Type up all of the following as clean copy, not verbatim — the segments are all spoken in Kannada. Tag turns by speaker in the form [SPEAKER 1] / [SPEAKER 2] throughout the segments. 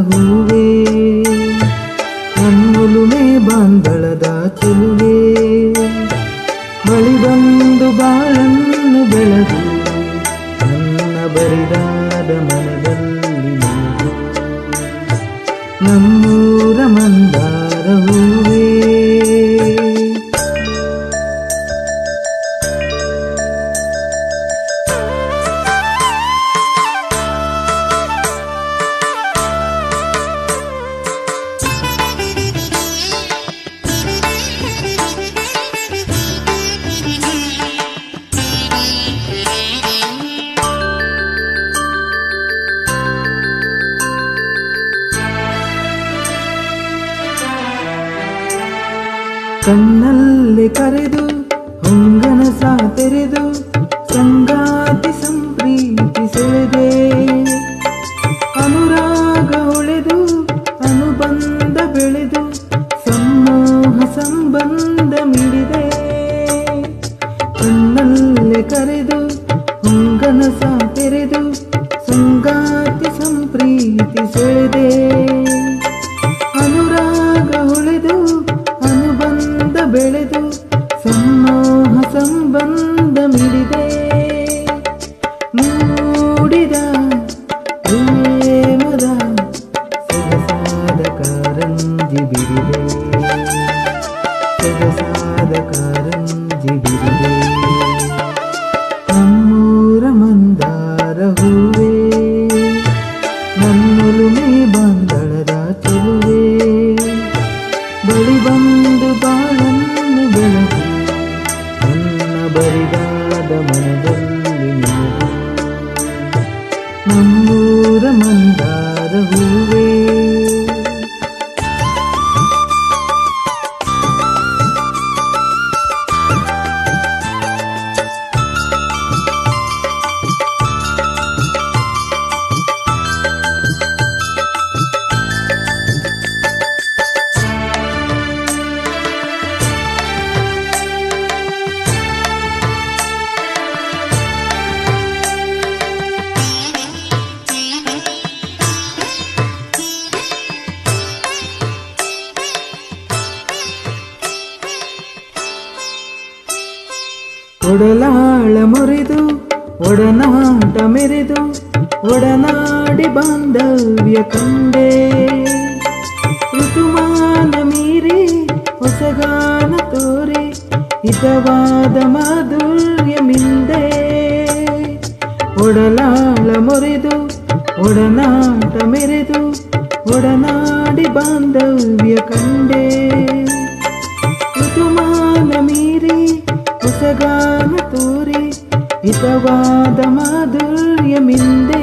[SPEAKER 1] ಹೂವೇ, ನನ್ನೊಲುಮೆ ಬಾಂಧಳದ ಚೆಲುವೆ, ಬಳಿ ಬಂದು ಬಾಳನ್ನು ಬೆಳೆದು ನನ್ನ ಬರಿದಾದ ಮನದಲ್ಲಿ ನೀನು, ನಮ್ಮೂರ ಮಂದಾರ ಹೂವೇ. ಕಣ್ಣಲ್ಲಿ ಕರೆದು ಹೊಂಗನಸ ತೆರೆದು ಸಂಗಾತಿ ಸಂಪ್ರೀತಿ ಸೆಳೆದೆ, ಅನುರಾಗ ಹೊಳೆದು ಅನುಬಂಧ ಬೆಳೆದು ಸಮೂಹ ಸಂಬಂಧ ಮಿಡಿದೆ. ಕಣ್ಣಲ್ಲಿ ಕರೆದು ಹೊಂಗನಸ ತೆರೆದು ಸಂಗಾತಿ ಸಂಪ್ರೀತಿ ಸೆಳೆದೆ, ಅನುರಾಗ ಹೊಳೆದು ಅನುಬಂಧ ಬೆಳೆದು ಸಮೂಹ ಸಂಬಂಧ ಮಿಡಿದೆ. ಮೂಡಿದ ಪ್ರೇಮದ ಸೊಗಸಾದ ಕಾರಂಜಿ ಬಿಡಿದೆ, ಸೊಗಸಾದ ಕಾರಂಜಿ ಬಿಡಿದೆ. ನಮ್ಮೂರ ಮಂದಾರ ಹೂವೇ, ನನ್ನೊಲುಮೆ ಬಾಂಧಳದ ಚೆಲುವೆ, ಬಳಿ ಬಂದು ಬಾಳನ್ನು ಬೆಳೆದು ನನ್ನ ಬರಿದಾದ ಮನದಲ್ಲಿ ನೀನು, ನಮ್ಮೂರ ಮಂದಾರ ಹೂವೇ. ಒಡಲಾಳ ಮುರಿದು ಒಡನಾಟ ಮೆರೆದು ಒಡನಾಡಿ ಬಾಂಧವ್ಯ ಕಂಡೆ, ಋತುಮಾನ ಮೀರಿ ಹೊಸಗಾನ ತೋರಿ ಹಿತವಾದ ಮಾಧುರ್ಯ ಮಿಂದೆ. ಒಡಲಾಳ ಮುರಿದು ಒಡನಾಟ ಮೆರೆದು ಒಡನಾಡಿ ಬಾಂಧವ್ಯ ಕಂಡೆ, ಋತುಮಾನ ಮೀರಿ ಹೊಸಗಾನ ತೋರಿ ಹಿತವಾದ ಮಾಧುರ್ಯ ಮಿಂದೆ.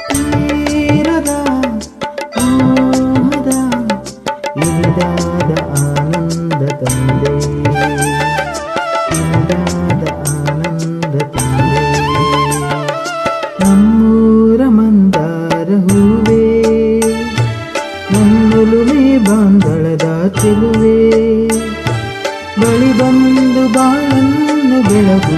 [SPEAKER 1] ತೀರದ ಮೋಹದ ಇಳಿದಾದ ಆನಂದ ತಂದೆ, ಇಳಿದಾದ ಆನಂದ ತಂದೆ. ನಮ್ಮೂರ ಮಂದಾರ ಹೂವೇ, ನನ್ನೊಲುಮೆ ಬಾಂಧಳದ ಚೆಲುವೆ, ಬಳಿ ಬಂದು ಬಾಳನ್ನು ಬೆಳಗು